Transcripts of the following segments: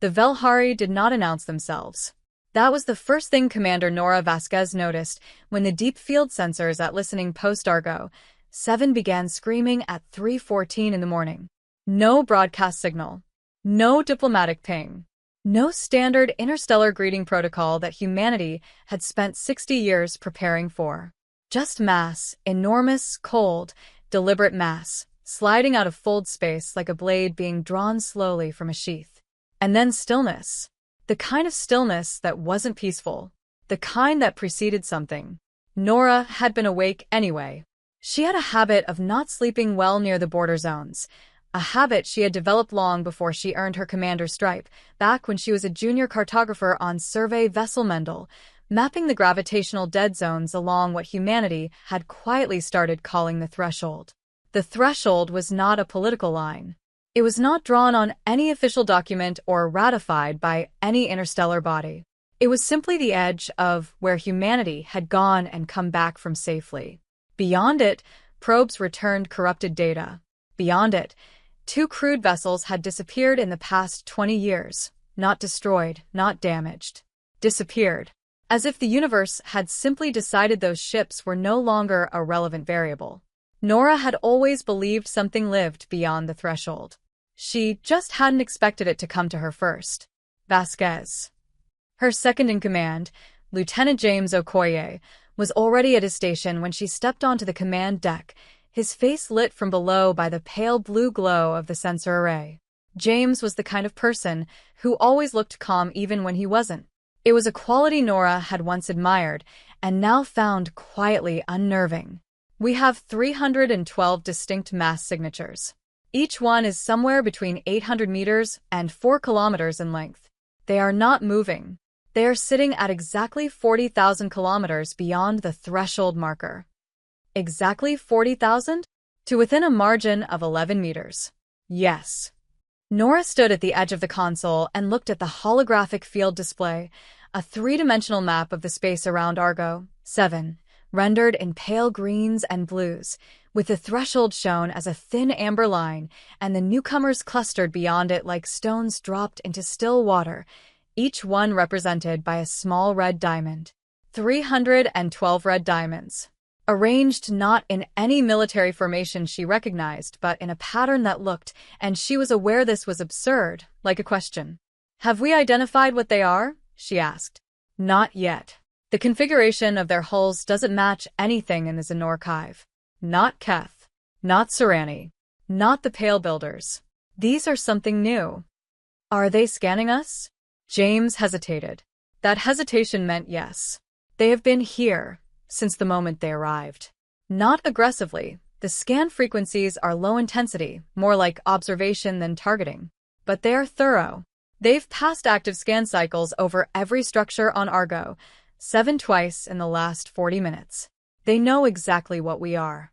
The Velhari did not announce themselves. That was the first thing Commander Nora Vasquez noticed when the deep field sensors at listening post Argo 7 began screaming at 3:14 in the morning. No broadcast signal. No diplomatic ping. No standard interstellar greeting protocol that humanity had spent 60 years preparing for. Just mass, enormous, cold, deliberate mass, sliding out of fold space like a blade being drawn slowly from a sheath. And then stillness. The kind of stillness that wasn't peaceful. The kind that preceded something. Nora had been awake anyway. She had a habit of not sleeping well near the border zones. A habit she had developed long before she earned her commander's stripe, back when she was a junior cartographer on Survey Vessel Mendel, mapping the gravitational dead zones along what humanity had quietly started calling the threshold. The threshold was not a political line. It was not drawn on any official document or ratified by any interstellar body. It was simply the edge of where humanity had gone and come back from safely. Beyond it, probes returned corrupted data. Beyond it, 2 crewed vessels had disappeared in the past 20 years. Not destroyed, not damaged. Disappeared. As if the universe had simply decided those ships were no longer a relevant variable. Nora had always believed something lived beyond the threshold. She just hadn't expected it to come to her first. Vasquez. Her second-in-command, Lieutenant James Okoye, was already at his station when she stepped onto the command deck, his face lit from below by the pale blue glow of the sensor array. James was the kind of person who always looked calm even when he wasn't. It was a quality Nora had once admired and now found quietly unnerving. We have 312 distinct mass signatures. Each one is somewhere between 800 meters and 4 kilometers in length. They are not moving. They are sitting at exactly 40,000 kilometers beyond the threshold marker. Exactly 40,000? To within a margin of 11 meters. Yes. Nora stood at the edge of the console and looked at the holographic field display, a 3-dimensional map of the space around Argo 7, rendered in pale greens and blues, with the threshold shown as a thin amber line and the newcomers clustered beyond it like stones dropped into still water, each one represented by a small red diamond. 312 red diamonds. Arranged not in any military formation she recognized, but in a pattern that looked, and she was aware this was absurd, like a question. "Have we identified what they are?" she asked. "Not yet. The configuration of their hulls doesn't match anything in the Xen archive. Not Keth. Not Serani. Not the Pale Builders. These are something new." "Are they scanning us?" James hesitated. That hesitation meant yes. They have been here since the moment they arrived. Not aggressively. The scan frequencies are low intensity, more like observation than targeting. But they are thorough. They've passed active scan cycles over every structure on Argo 7 twice in the last 40 minutes. They know exactly what we are.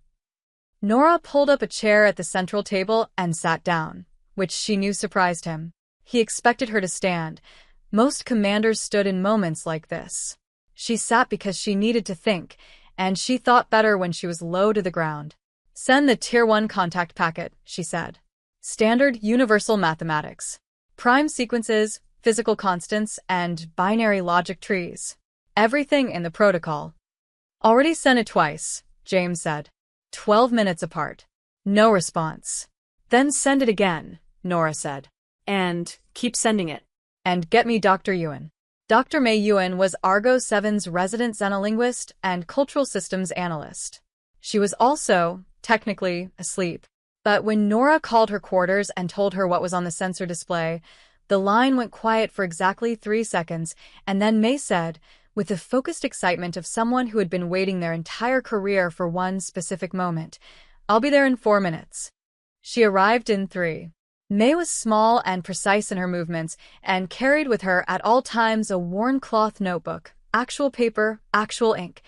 Nora pulled up a chair at the central table and sat down, which she knew surprised him. He expected her to stand. Most commanders stood in moments like this. She sat because she needed to think, and she thought better when she was low to the ground. "Send the Tier 1 contact packet," she said. "Standard universal mathematics. Prime sequences, physical constants, and binary logic trees. Everything in the protocol." "Already sent it twice," James said. 12 minutes apart. No response. "Then send it again," Nora said. "And keep sending it." "And get me Dr. Yuan." Dr. Mei Yuan was Argo 7's resident xenolinguist and cultural systems analyst. She was also, technically, asleep. But when Nora called her quarters and told her what was on the sensor display, the line went quiet for exactly 3 seconds, and then Mei said, with the focused excitement of someone who had been waiting their entire career for one specific moment, "I'll be there in 4 minutes." She arrived in 3. Mei was small and precise in her movements and carried with her at all times a worn cloth notebook, actual paper, actual ink,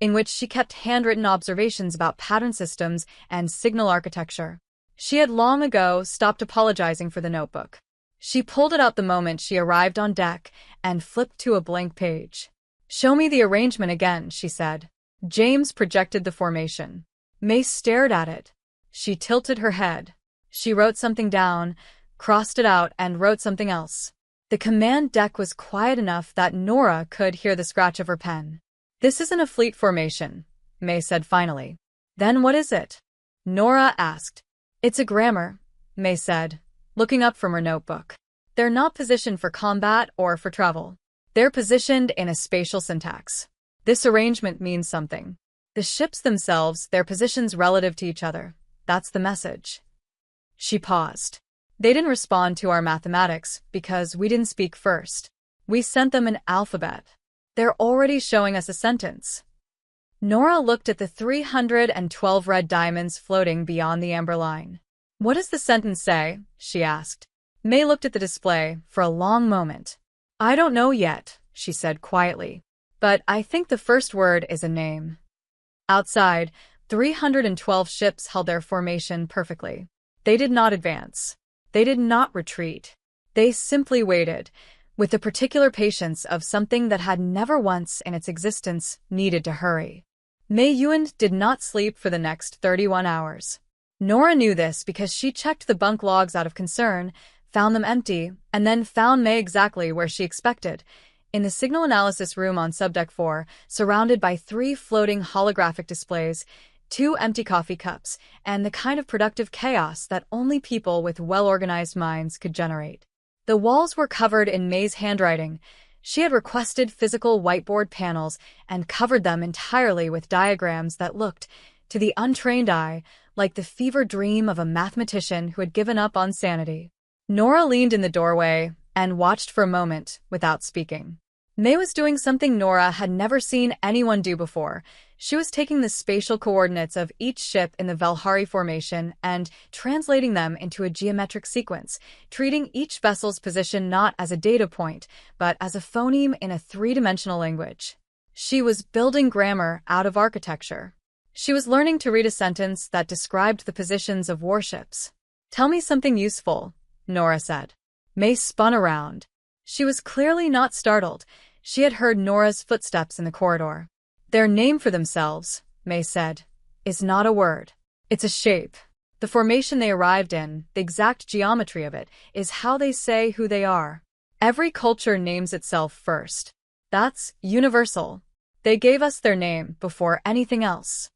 in which she kept handwritten observations about pattern systems and signal architecture. She had long ago stopped apologizing for the notebook. She pulled it out the moment she arrived on deck and flipped to a blank page. "Show me the arrangement again," she said. James projected the formation. Mei stared at it. She tilted her head. She wrote something down, crossed it out, and wrote something else. The command deck was quiet enough that Nora could hear the scratch of her pen. "This isn't a fleet formation," May said finally. "Then what is it?" Nora asked. "It's a grammar," May said, looking up from her notebook. "They're not positioned for combat or for travel. They're positioned in a spatial syntax. This arrangement means something. The ships themselves, their positions relative to each other. That's the message." She paused. "They didn't respond to our mathematics because we didn't speak first. We sent them an alphabet. They're already showing us a sentence." Nora looked at the 312 red diamonds floating beyond the amber line. "What does the sentence say?" she asked. May looked at the display for a long moment. "I don't know yet," she said quietly. "But I think the first word is a name." Outside, 312 ships held their formation perfectly. They did not advance. They did not retreat. They simply waited, with the particular patience of something that had never once in its existence needed to hurry. Mei Yuan did not sleep for the next 31 hours. Nora knew this because she checked the bunk logs out of concern, found them empty, and then found Mei exactly where she expected, in the signal analysis room on Subdeck 4, surrounded by 3 floating holographic displays, 2 empty coffee cups, and the kind of productive chaos that only people with well-organized minds could generate. The walls were covered in May's handwriting. She had requested physical whiteboard panels and covered them entirely with diagrams that looked, to the untrained eye, like the fever dream of a mathematician who had given up on sanity. Nora leaned in the doorway and watched for a moment without speaking. May was doing something Nora had never seen anyone do before. She was taking the spatial coordinates of each ship in the Valhari formation and translating them into a geometric sequence, treating each vessel's position not as a data point, but as a phoneme in a 3-dimensional language. She was building grammar out of architecture. She was learning to read a sentence that described the positions of warships. "Tell me something useful," Nora said. May spun around. She was clearly not startled. She had heard Nora's footsteps in the corridor. "Their name for themselves," May said, "is not a word. It's a shape. The formation they arrived in, the exact geometry of it, is how they say who they are. Every culture names itself first. That's universal. They gave us their name before anything else."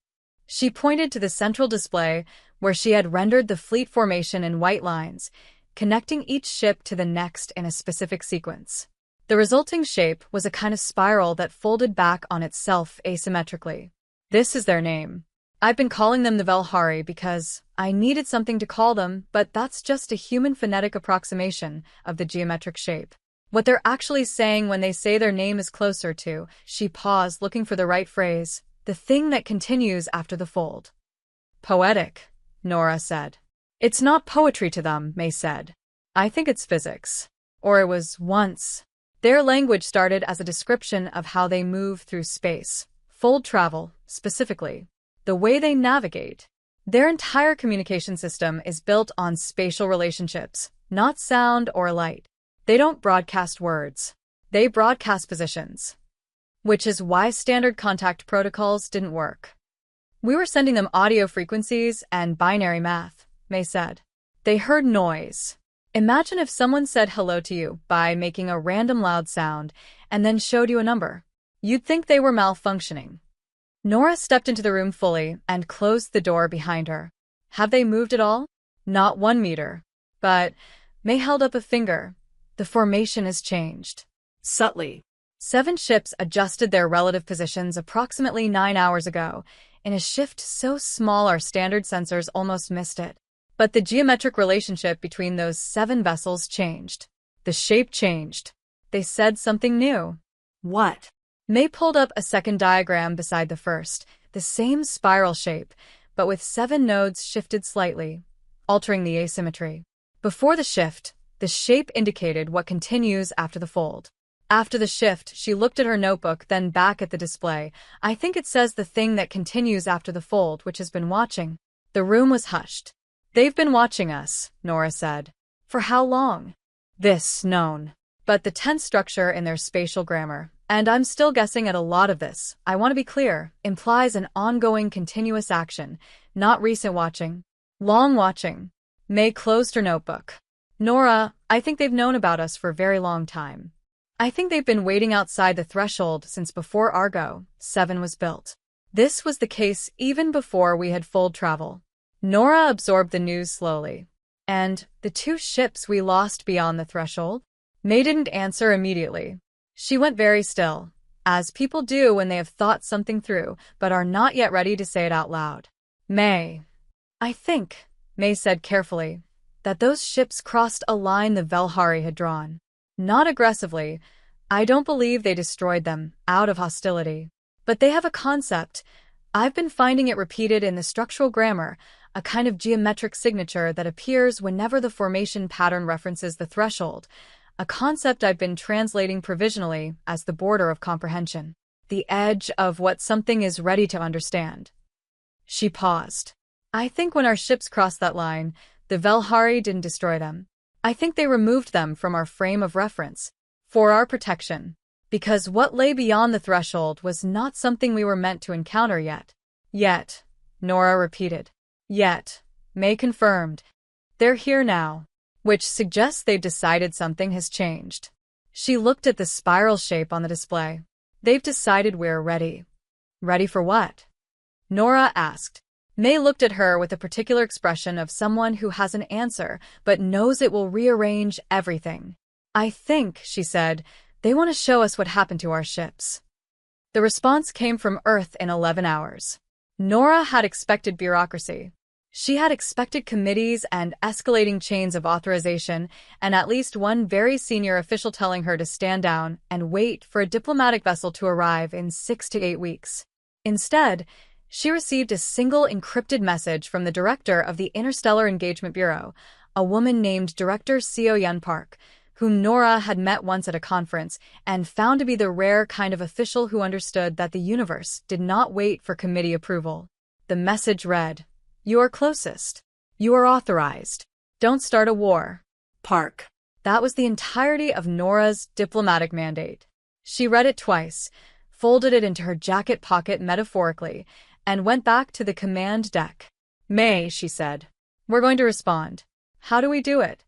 She pointed to the central display where she had rendered the fleet formation in white lines, connecting each ship to the next in a specific sequence. The resulting shape was a kind of spiral that folded back on itself asymmetrically. "This is their name. I've been calling them the Valhari because I needed something to call them, but that's just a human phonetic approximation of the geometric shape. What they're actually saying when they say their name is closer to," she paused, looking for the right phrase, "the thing that continues after the fold." "Poetic," Nora said. "It's not poetry to them," May said. "I think it's physics. Or it was once." Their language started as a description of how they move through space, fold travel, specifically, the way they navigate. Their entire communication system is built on spatial relationships, not sound or light. They don't broadcast words. They broadcast positions. Which is why standard contact protocols didn't work. "We were sending them audio frequencies and binary math," May said. "They heard noise. Imagine if someone said hello to you by making a random loud sound and then showed you a number. You'd think they were malfunctioning." Nora stepped into the room fully and closed the door behind her. "Have they moved at all?" "Not 1 meter. But," May held up a finger, "the formation has changed." Subtly. 7 ships adjusted their relative positions approximately 9 hours ago, in a shift so small our standard sensors almost missed it. But the geometric relationship between those 7 vessels changed. The shape changed. They said something new. What? May pulled up a second diagram beside the first, the same spiral shape, but with 7 nodes shifted slightly, altering the asymmetry. Before the shift, the shape indicated what continues after the fold. After the shift, she looked at her notebook, then back at the display. "I think it says the thing that continues after the fold, which has been watching." The room was hushed. "They've been watching us," Nora said. "For how long?" "This known. But the tense structure in their spatial grammar, and I'm still guessing at a lot of this, I want to be clear, implies an ongoing continuous action, not recent watching. Long watching." May closed her notebook. Nora, I think they've known about us for a very long time. I think they've been waiting outside the threshold since before Argo 7 was built. This was the case even before we had full travel. Nora absorbed the news slowly. And the two ships we lost beyond the threshold? May didn't answer immediately. She went very still, as people do when they have thought something through but are not yet ready to say it out loud. May. I think, May said carefully, that those ships crossed a line the Velhari had drawn. Not aggressively. I don't believe they destroyed them out of hostility. But they have a concept. I've been finding it repeated in the structural grammar, a kind of geometric signature that appears whenever the formation pattern references the threshold, a concept I've been translating provisionally as the border of comprehension, the edge of what something is ready to understand. She paused. I think when our ships crossed that line, the Velhari didn't destroy them. I think they removed them from our frame of reference, for our protection. Because what lay beyond the threshold was not something we were meant to encounter yet. Yet, Nora repeated. Yet, May confirmed. They're here now, which suggests they've decided something has changed. She looked at the spiral shape on the display. They've decided we're ready. Ready for what? Nora asked. May looked at her with a particular expression of someone who has an answer but knows it will rearrange everything. I think, she said, they want to show us what happened to our ships. The response came from Earth in 11 hours. Nora had expected bureaucracy. She had expected committees and escalating chains of authorization, and at least one very senior official telling her to stand down and wait for a diplomatic vessel to arrive in 6 to 8 weeks. Instead, she received a single encrypted message from the director of the Interstellar Engagement Bureau, a woman named Director Seo-Yun Park, whom Nora had met once at a conference and found to be the rare kind of official who understood that the universe did not wait for committee approval. The message read, "You are closest. You are authorized. Don't start a war. Park." That was the entirety of Nora's diplomatic mandate. She read it twice, folded it into her jacket pocket metaphorically, and went back to the command deck. May, she said, we're going to respond. How do we do it?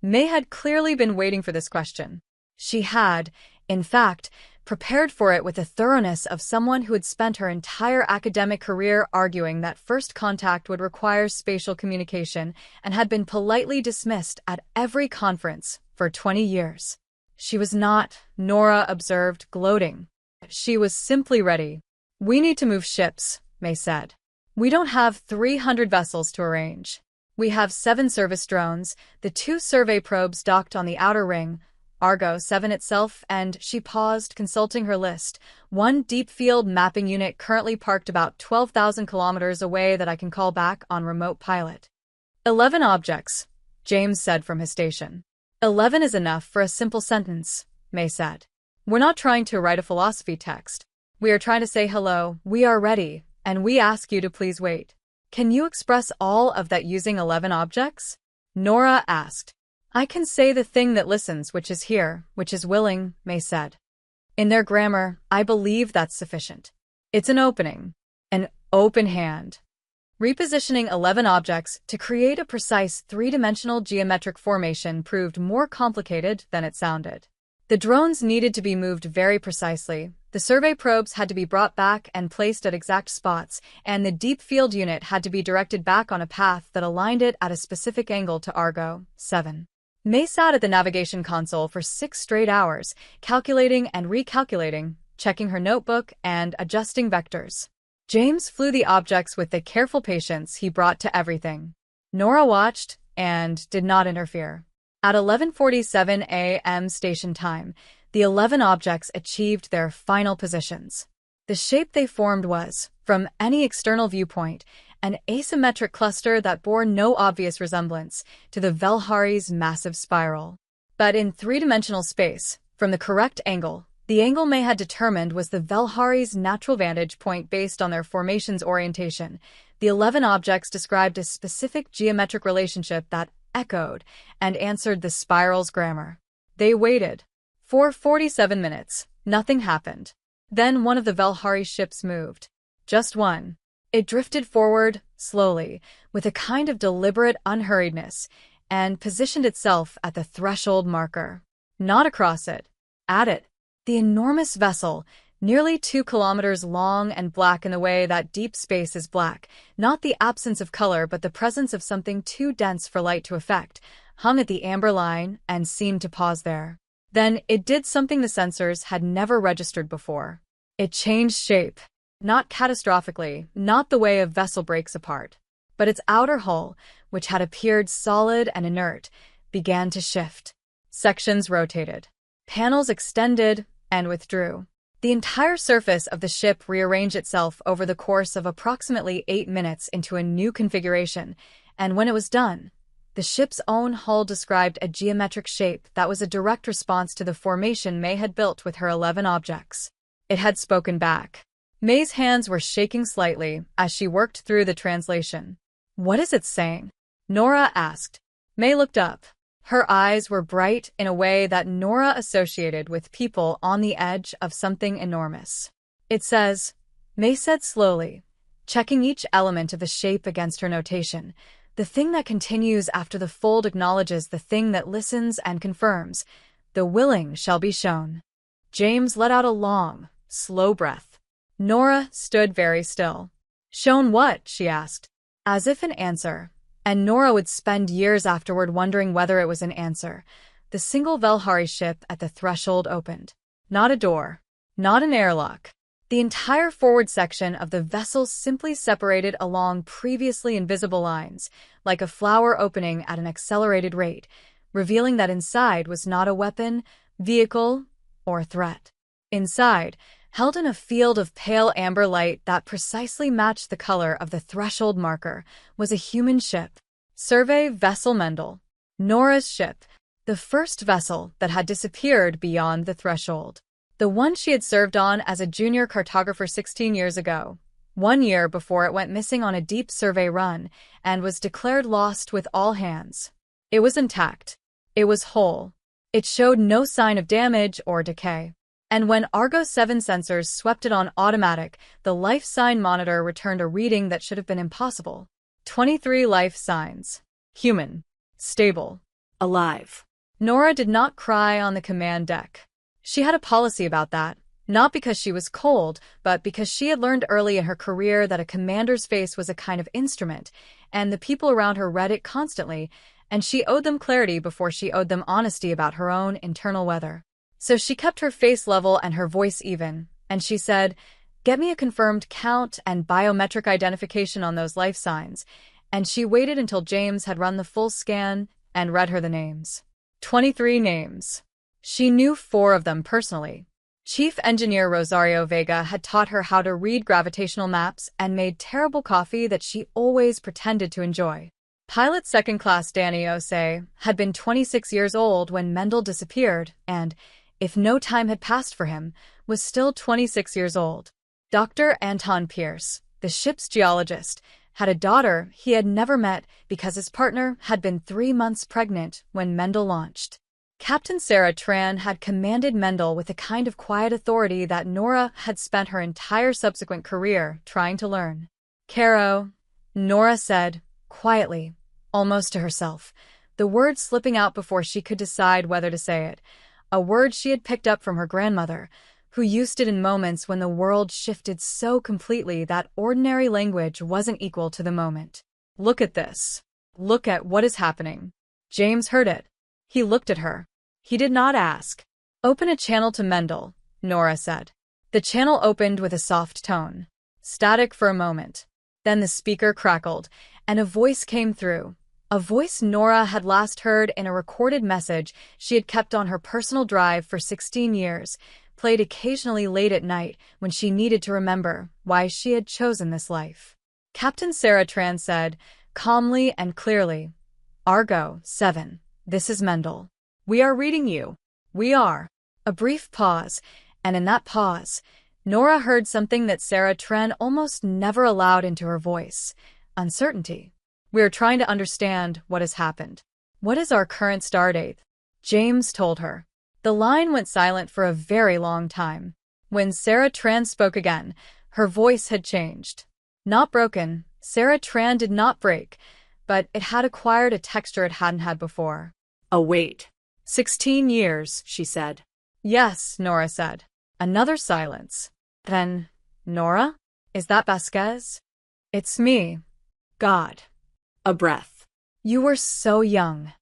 May had clearly been waiting for this question. She had, in fact, prepared for it with the thoroughness of someone who had spent her entire academic career arguing that first contact would require spatial communication and had been politely dismissed at every conference for 20 years. She was not, Nora observed, gloating. She was simply ready. We need to move ships, May said. We don't have 300 vessels to arrange. We have 7 service drones, the 2 survey probes docked on the outer ring, Argo 7 itself, and she paused, consulting her list, 1 deep field mapping unit currently parked about 12,000 kilometers away that I can call back on remote pilot. 11 objects, James said from his station. 11 is enough for a simple sentence, May said. We're not trying to write a philosophy text. We are trying to say hello, we are ready, and we ask you to please wait. Can you express all of that using 11 objects? Nora asked. I can say the thing that listens, which is here, which is willing, May said. In their grammar, I believe that's sufficient. It's an opening. An open hand. Repositioning 11 objects to create a precise 3-dimensional geometric formation proved more complicated than it sounded. The drones needed to be moved very precisely. The survey probes had to be brought back and placed at exact spots, and the deep field unit had to be directed back on a path that aligned it at a specific angle to Argo 7. May sat at the navigation console for 6 straight hours, calculating and recalculating, checking her notebook and adjusting vectors. James flew the objects with the careful patience he brought to everything. Nora watched and did not interfere. At 11:47 a.m. station time, the 11 objects achieved their final positions. The shape they formed was, from any external viewpoint, an asymmetric cluster that bore no obvious resemblance to the Velhari's massive spiral. But in 3-dimensional space, from the correct angle, the angle May had determined was the Velhari's natural vantage point based on their formation's orientation. The 11 objects described a specific geometric relationship that echoed and answered the spiral's grammar. They waited. For 47 minutes, nothing happened. Then one of the Velhari ships moved. Just one. It drifted forward, slowly, with a kind of deliberate unhurriedness, and positioned itself at the threshold marker. Not across it. At it. The enormous vessel, nearly 2 kilometers long and black in the way that deep space is black, not the absence of color but the presence of something too dense for light to affect, hung at the amber line and seemed to pause there. Then it did something the sensors had never registered before. It changed shape. Not catastrophically, not the way a vessel breaks apart. But its outer hull, which had appeared solid and inert, began to shift. Sections rotated. Panels extended and withdrew. The entire surface of the ship rearranged itself over the course of approximately 8 minutes into a new configuration, and when it was done, the ship's own hull described a geometric shape that was a direct response to the formation May had built with her 11 objects. It had spoken back. May's hands were shaking slightly as she worked through the translation. "What is it saying?" Nora asked. May looked up. Her eyes were bright in a way that Nora associated with people on the edge of something enormous. "It says," May said slowly, checking each element of the shape against her notation, "the thing that continues after the fold acknowledges the thing that listens and confirms. The willing shall be shown." James let out a long, slow breath. Nora stood very still. "Shown what?" she asked, as if in answer. And Nora would spend years afterward wondering whether it was an answer. The single Velhari ship at the threshold opened. Not a door. Not an airlock. The entire forward section of the vessel simply separated along previously invisible lines, like a flower opening at an accelerated rate, revealing that inside was not a weapon, vehicle, or threat. Inside, held in a field of pale amber light that precisely matched the color of the threshold marker, was a human ship. Survey Vessel Mendel. Nora's ship. The first vessel that had disappeared beyond the threshold. The one she had served on as a junior cartographer 16 years ago. 1 year before it went missing on a deep survey run and was declared lost with all hands. It was intact. It was whole. It showed no sign of damage or decay. And when Argo 7 sensors swept it on automatic, the life sign monitor returned a reading that should have been impossible. 23 life signs. Human. Stable. Alive. Nora did not cry on the command deck. She had a policy about that, not because she was cold, but because she had learned early in her career that a commander's face was a kind of instrument, and the people around her read it constantly, and she owed them clarity before she owed them honesty about her own internal weather. So she kept her face level and her voice even, and she said, "Get me a confirmed count and biometric identification on those life signs," and she waited until James had run the full scan and read her the names. 23 names. She knew 4 of them personally. Chief Engineer Rosario Vega had taught her how to read gravitational maps and made terrible coffee that she always pretended to enjoy. Pilot Second Class Danny Osei had been 26 years old when Mendel disappeared and, if no time had passed for him, was still 26 years old. Dr. Anton Pierce, the ship's geologist, had a daughter he had never met because his partner had been 3 months pregnant when Mendel launched. Captain Sarah Tran had commanded Mendel with a kind of quiet authority that Nora had spent her entire subsequent career trying to learn. "Caro," Nora said, quietly, almost to herself, the word slipping out before she could decide whether to say it, a word she had picked up from her grandmother, who used it in moments when the world shifted so completely that ordinary language wasn't equal to the moment. "Look at this. Look at what is happening." James heard it. He looked at her. He did not ask. "Open a channel to Mendel," Nora said. The channel opened with a soft tone. Static for a moment. Then the speaker crackled, and a voice came through. A voice Nora had last heard in a recorded message she had kept on her personal drive for 16 years, played occasionally late at night when she needed to remember why she had chosen this life. Captain Sarah Tran said, calmly and clearly, "Argo 7, this is Mendel. We are reading you. We are." A brief pause, and in that pause, Nora heard something that Sarah Tran almost never allowed into her voice: uncertainty. "We are trying to understand what has happened." "What is our current stardate?" James told her. The line went silent for a very long time. When Sarah Tran spoke again, her voice had changed. Not broken, Sarah Tran did not break, but it had acquired a texture it hadn't had before. Oh, wait. 16 years, she said. Yes, Nora said. Another silence. Then, Nora? Is that Vasquez? It's me. God. A breath. You were so young.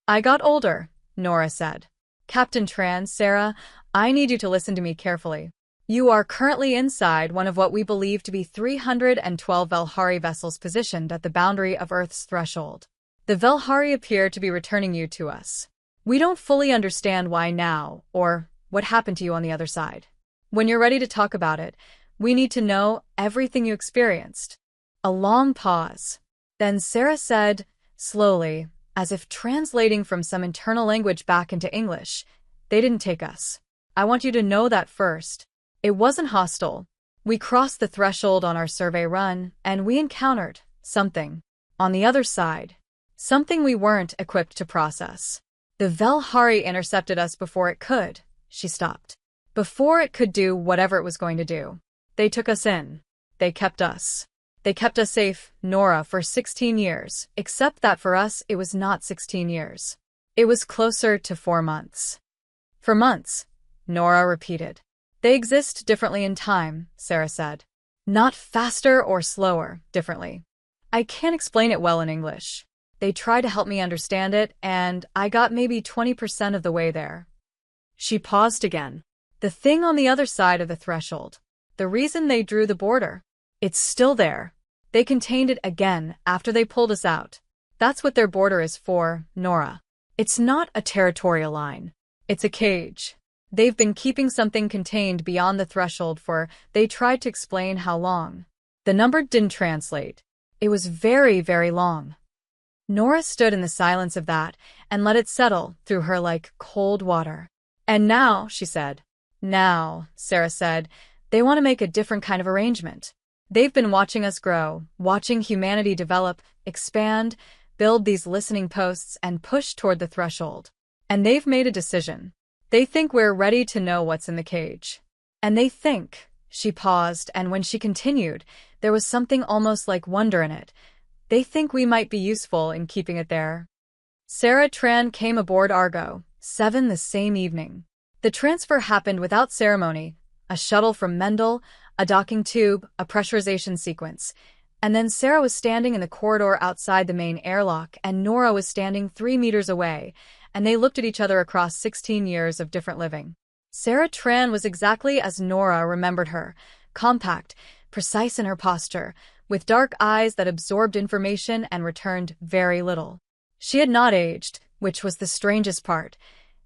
I got older, Nora said. Captain Tran, Sarah, I need you to listen to me carefully. You are currently inside one of what we believe to be 312 Velhari vessels positioned at the boundary of Earth's threshold. The Velhari appear to be returning you to us. We don't fully understand why now, or what happened to you on the other side. When you're ready to talk about it, we need to know everything you experienced. A long pause. Then Sarah said, slowly, as if translating from some internal language back into English, "They didn't take us. I want you to know that first. It wasn't hostile. We crossed the threshold on our survey run, and we encountered something on the other side. Something we weren't equipped to process. The Velhari intercepted us before it could." She stopped. "Before it could do whatever it was going to do. They took us in. They kept us. They kept us safe, Nora, for 16 years, except that for us it was not 16 years. It was closer to 4 months. For months," Nora repeated. "They exist differently in time," Sarah said. "Not faster or slower, differently. I can't explain it well in English. They tried to help me understand it, and I got maybe 20% of the way there." She paused again. "The thing on the other side of the threshold. The reason they drew the border. It's still there. They contained it again after they pulled us out. That's what their border is for, Nora. It's not a territorial line. It's a cage. They've been keeping something contained beyond the threshold for," they tried to explain how long. The number didn't translate. It was very, very long. Nora stood in the silence of that and let it settle through her like cold water. "And now," she said. "Now," Sarah said, "they want to make a different kind of arrangement. They've been watching us grow, watching humanity develop, expand, build these listening posts, and push toward the threshold. And they've made a decision. They think we're ready to know what's in the cage. And they think," she paused, and when she continued, there was something almost like wonder in it. "They think we might be useful in keeping it there." Sarah Tran came aboard Argo 7 the same evening. The transfer happened without ceremony. A shuttle from Mendel, a docking tube, a pressurization sequence. And then Sarah was standing in the corridor outside the main airlock, and Nora was standing 3 meters away, and they looked at each other across 16 years of different living. Sarah Tran was exactly as Nora remembered her, compact, precise in her posture, with dark eyes that absorbed information and returned very little. She had not aged, which was the strangest part.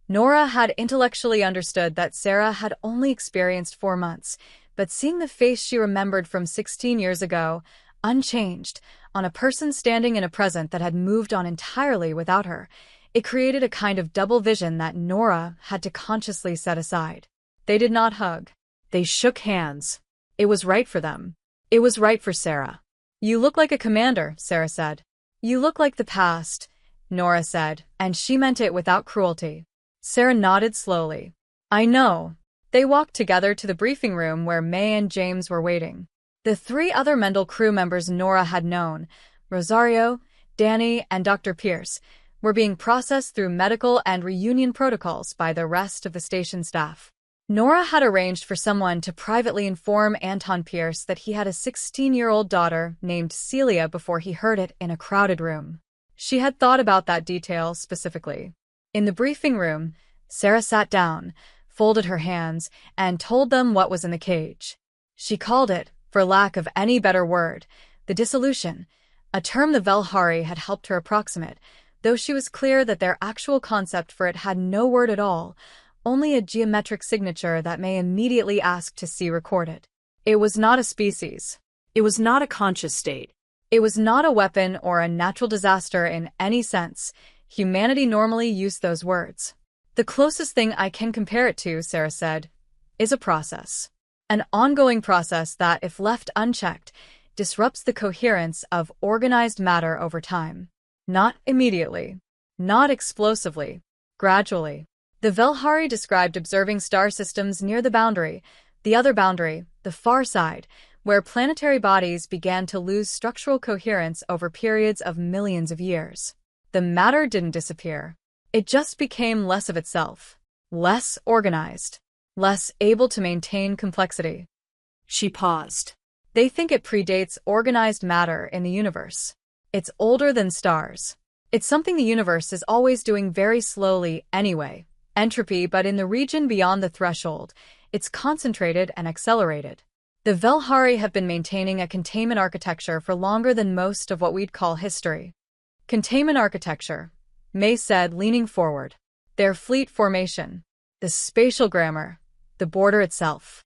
Nora had intellectually understood that Sarah had only experienced 4 months, but seeing the face she remembered from 16 years ago, unchanged, on a person standing in a present that had moved on entirely without her, it created a kind of double vision that Nora had to consciously set aside. They did not hug. They shook hands. It was right for them. It was right for Sarah. "You look like a commander," Sarah said. "You look like the past," Nora said, and she meant it without cruelty. Sarah nodded slowly. "I know." They walked together to the briefing room where May and James were waiting. The 3 other Mendel crew members Nora had known, Rosario, Danny, and Dr. Pierce, were being processed through medical and reunion protocols by the rest of the station staff. Nora had arranged for someone to privately inform Anton Pierce that he had a 16-year-old daughter named Celia before he heard it in a crowded room. She had thought about that detail specifically. In the briefing room, Sarah sat down, folded her hands, and told them what was in the cage. She called it, for lack of any better word, the dissolution, a term the Velhari had helped her approximate, though she was clear that their actual concept for it had no word at all, only a geometric signature that May immediately asked to see recorded. It was not a species. It was not a conscious state. It was not a weapon or a natural disaster in any sense. Humanity normally used those words. "The closest thing I can compare it to," Sarah said, "is a process. An ongoing process that, if left unchecked, disrupts the coherence of organized matter over time. Not immediately. Not explosively. Gradually." The Velhari described observing star systems near the boundary, the other boundary, the far side, where planetary bodies began to lose structural coherence over periods of millions of years. The matter didn't disappear. It just became less of itself, less organized, less able to maintain complexity. She paused. They think it predates organized matter in the universe. It's older than stars. It's something the universe is always doing very slowly anyway. Entropy, but in the region beyond the threshold, it's concentrated and accelerated. The Velhari have been maintaining a containment architecture for longer than most of what we'd call history. Containment architecture, May said, leaning forward. Their fleet formation, the spatial grammar, the border itself.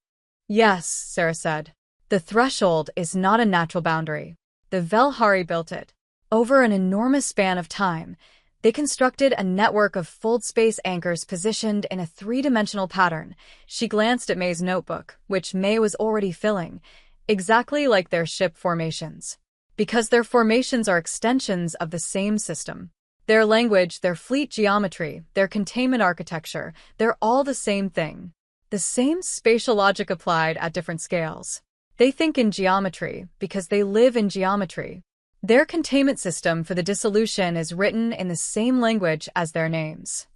Yes, Sarah said. The threshold is not a natural boundary. The Velhari built it. Over an enormous span of time, they constructed a network of fold space anchors positioned in a three-dimensional pattern. She glanced at May's notebook, which May was already filling, exactly like their ship formations. Because their formations are extensions of the same system. Their language, their fleet geometry, their containment architecture, they're all the same thing. The same spatial logic applied at different scales. They think in geometry because they live in geometry. Their containment system for the dissolution is written in the same language as their names.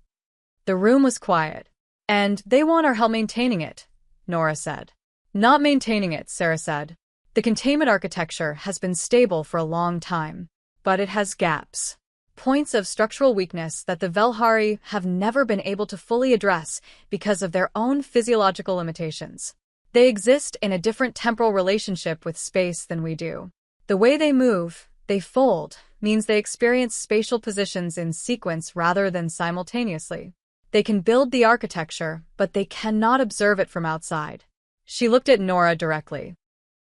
The room was quiet. And they want our help maintaining it, Nora said. Not maintaining it, Sarah said. The containment architecture has been stable for a long time, but it has gaps. Points of structural weakness that the Velhari have never been able to fully address because of their own physiological limitations. They exist in a different temporal relationship with space than we do. The way they move, they fold, means they experience spatial positions in sequence rather than simultaneously. They can build the architecture, but they cannot observe it from outside. She looked at Nora directly.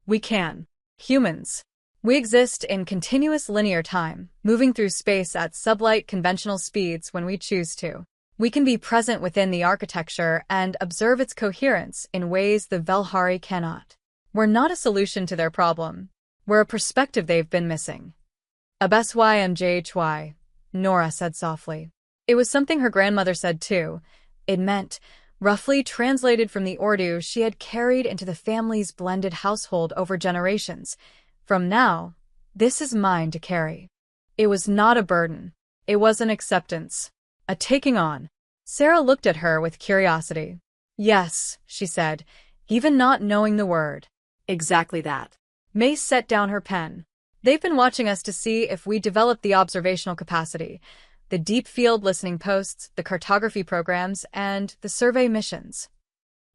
We can. Humans. We exist in continuous linear time, moving through space at sublight conventional speeds when we choose to. We can be present within the architecture and observe its coherence in ways the Velhari cannot. We're not a solution to their problem. We're a perspective they've been missing. HFY, Nora said softly. It was something her grandmother said too. It meant, roughly translated from the Urdu she had carried into the family's blended household over generations. From now, this is mine to carry. It was not a burden. It was an acceptance. A taking on. Sarah looked at her with curiosity. Yes, she said, even not knowing the word. Exactly that. May set down her pen. They've been watching us to see if we develop the observational capacity, the deep field listening posts, the cartography programs, and the survey missions.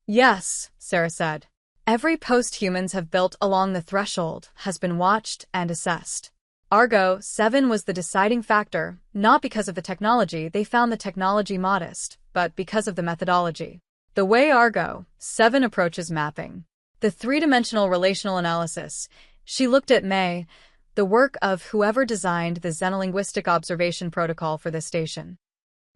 Yes, Sarah said. Every post humans have built along the threshold has been watched and assessed. Argo 7 was the deciding factor, not because of the technology, they found the technology modest, but because of the methodology. The way Argo 7 approaches mapping. The three-dimensional relational analysis. She looked at May, the work of whoever designed the xenolinguistic observation protocol for this station.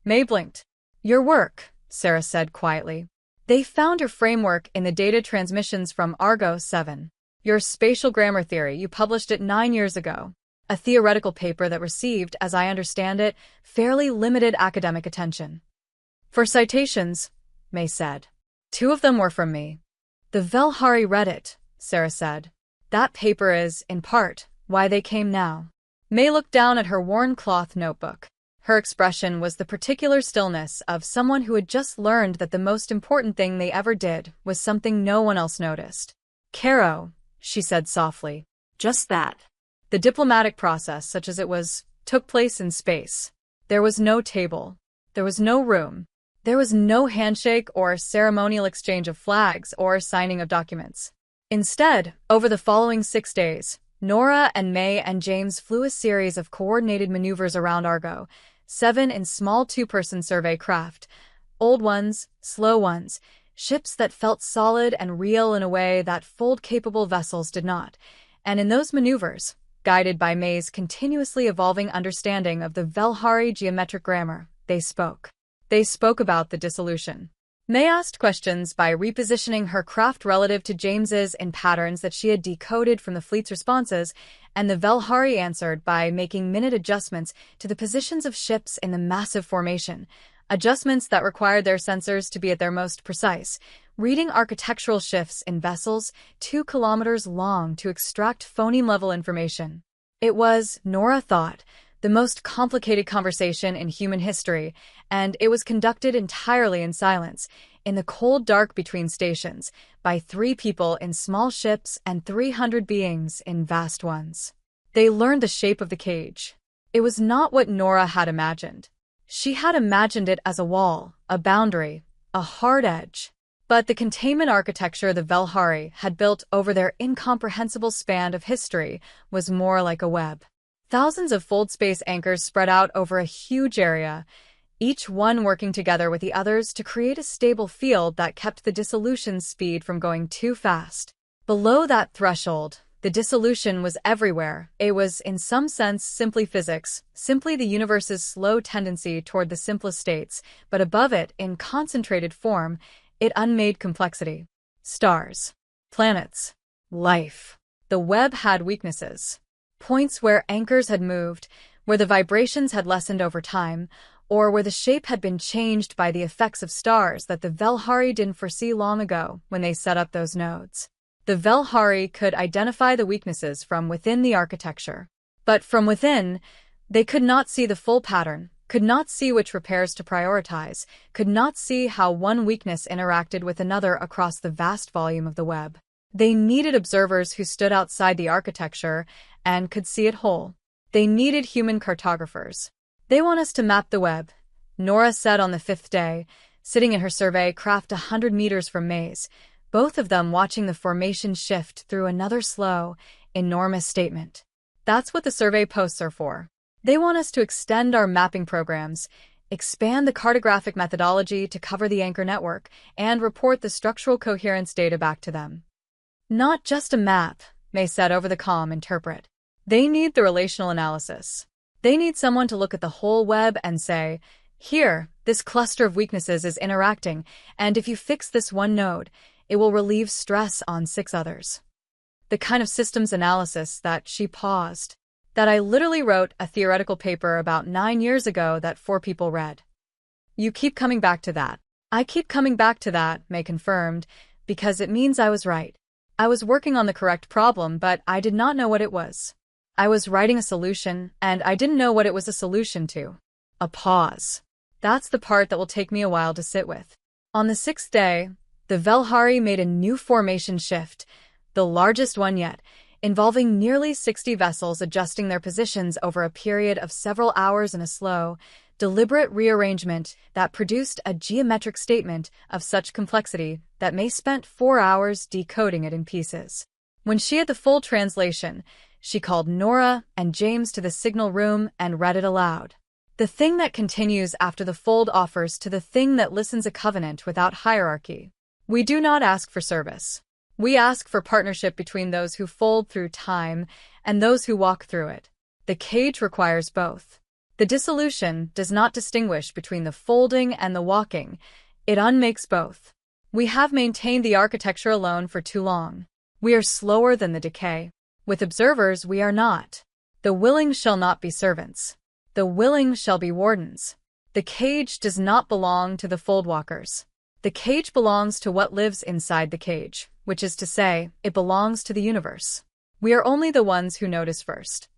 May blinked. Your work, Sarah said quietly. They found your framework in the data transmissions from Argo 7. Your spatial grammar theory, you published it 9 years ago. A theoretical paper that received, as I understand it, fairly limited academic attention. For citations, May said. 2 of them were from me. The Velhari read it, Sarah said. That paper is, in part, why they came now. May looked down at her worn cloth notebook. Her expression was the particular stillness of someone who had just learned that the most important thing they ever did was something no one else noticed. Caro, she said softly. Just that. The diplomatic process, such as it was, took place in space. There was no table. There was no room. There was no handshake or ceremonial exchange of flags or signing of documents. Instead, over the following 6 days, Nora and May and James flew a series of coordinated maneuvers around Argo 7 in small 2-person survey craft. Old ones, slow ones, ships that felt solid and real in a way that fold-capable vessels did not. And in those maneuvers, guided by May's continuously evolving understanding of the Velhari geometric grammar, they spoke. They spoke about the dissolution. May asked questions by repositioning her craft relative to James's in patterns that she had decoded from the fleet's responses, and the Velhari answered by making minute adjustments to the positions of ships in the massive formation, adjustments that required their sensors to be at their most precise, reading architectural shifts in vessels 2 kilometers long to extract phoneme-level information. It was, Nora thought, the most complicated conversation in human history, and it was conducted entirely in silence, in the cold dark between stations, by 3 people in small ships and 300 beings in vast ones. They learned the shape of the cage. It was not what Nora had imagined. She had imagined it as a wall, a boundary, a hard edge. But the containment architecture the Velhari had built over their incomprehensible span of history was more like a web. Thousands of fold space anchors spread out over a huge area, each one working together with the others to create a stable field that kept the dissolution speed from going too fast. Below that threshold, the dissolution was everywhere. It was, in some sense, simply physics, simply the universe's slow tendency toward the simplest states, but above it, in concentrated form, it unmade complexity. Stars, planets, life. The web had weaknesses. Points where anchors had moved, where the vibrations had lessened over time, or where the shape had been changed by the effects of stars that the Velhari didn't foresee long ago when they set up those nodes. The Velhari could identify the weaknesses from within the architecture. But from within, they could not see the full pattern, could not see which repairs to prioritize, could not see how one weakness interacted with another across the vast volume of the web. They needed observers who stood outside the architecture and could see it whole. They needed human cartographers. They want us to map the web, Nora said on the 5th day, sitting in her survey craft 100 meters from Maze, both of them watching the formation shift through another slow, enormous statement. That's what the survey posts are for. They want us to extend our mapping programs, expand the cartographic methodology to cover the anchor network, and report the structural coherence data back to them. Not just a map, May said over the comm interpret. They need the relational analysis. They need someone to look at the whole web and say, here, this cluster of weaknesses is interacting, and if you fix this one node, it will relieve stress on 6 others. The kind of systems analysis that she paused. That I literally wrote a theoretical paper about 9 years ago that 4 people read. You keep coming back to that. I keep coming back to that, May confirmed, because it means I was right. I was working on the correct problem, but I did not know what it was. I was writing a solution, and I didn't know what it was a solution to. A pause. That's the part that will take me a while to sit with. On the 6th day, the Velhari made a new formation shift, the largest one yet, involving nearly 60 vessels adjusting their positions over a period of several hours in a slow, deliberate rearrangement that produced a geometric statement of such complexity that May spent 4 hours decoding it in pieces. When she had the full translation, she called Nora and James to the signal room and read it aloud. The thing that continues after the fold offers to the thing that listens a covenant without hierarchy. We do not ask for service. We ask for partnership between those who fold through time and those who walk through it. The cage requires both. The dissolution does not distinguish between the folding and the walking. It unmakes both. We have maintained the architecture alone for too long. We are slower than the decay. With observers, we are not. The willing shall not be servants. The willing shall be wardens. The cage does not belong to the foldwalkers. The cage belongs to what lives inside the cage, which is to say, it belongs to the universe. We are only the ones who notice first.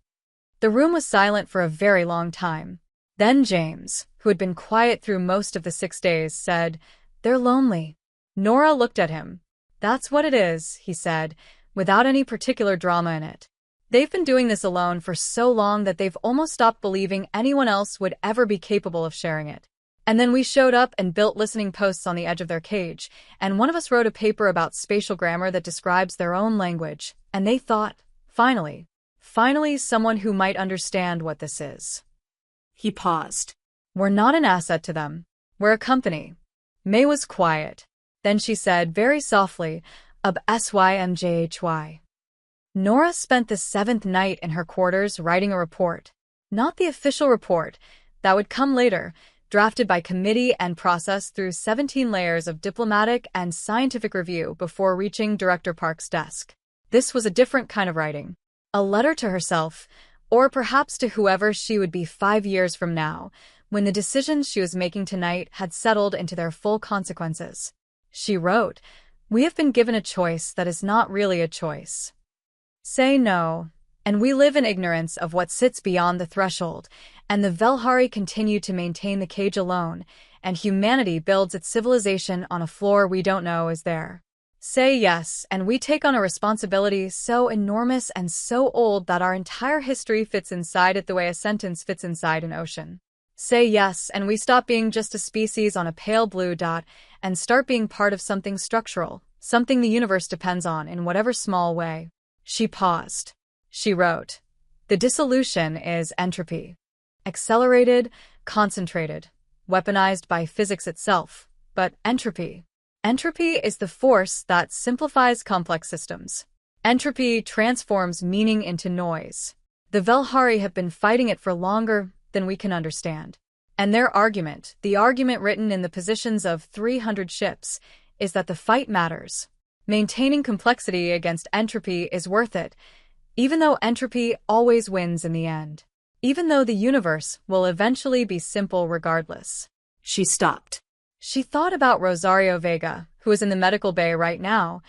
The room was silent for a very long time. Then James, who had been quiet through most of the 6 days, said, "They're lonely." Nora looked at him. "That's what it is," he said, without any particular drama in it. "They've been doing this alone for so long that they've almost stopped believing anyone else would ever be capable of sharing it. And then we showed up and built listening posts on the edge of their cage, and one of us wrote a paper about spatial grammar that describes their own language, and they thought, finally someone who might understand what this is." He paused. "We're not an asset to them. We're a company." May was quiet. Then she said very softly, HFY. Nora spent the 7th night in her quarters writing a report. Not the official report. That would come later, drafted by committee and processed through 17 layers of diplomatic and scientific review before reaching Director Park's desk. This was a different kind of writing. A letter to herself, or perhaps to whoever she would be 5 years from now, when the decisions she was making tonight had settled into their full consequences. She wrote, "We have been given a choice that is not really a choice. Say no, and we live in ignorance of what sits beyond the threshold, and the Velhari continue to maintain the cage alone, and humanity builds its civilization on a floor we don't know is there. Say yes, and we take on a responsibility so enormous and so old that our entire history fits inside it the way a sentence fits inside an ocean. Say yes, and we stop being just a species on a pale blue dot and start being part of something structural, something the universe depends on in whatever small way." She paused. She wrote, "The dissolution is entropy. Accelerated, concentrated, weaponized by physics itself, but entropy. Entropy is the force that simplifies complex systems. Entropy transforms meaning into noise. The Velhari have been fighting it for longer than we can understand. And their argument, the argument written in the positions of 300 ships, is that the fight matters. Maintaining complexity against entropy is worth it, even though entropy always wins in the end. Even though the universe will eventually be simple regardless." She stopped. She thought about Rosario Vega, who is in the medical bay right now,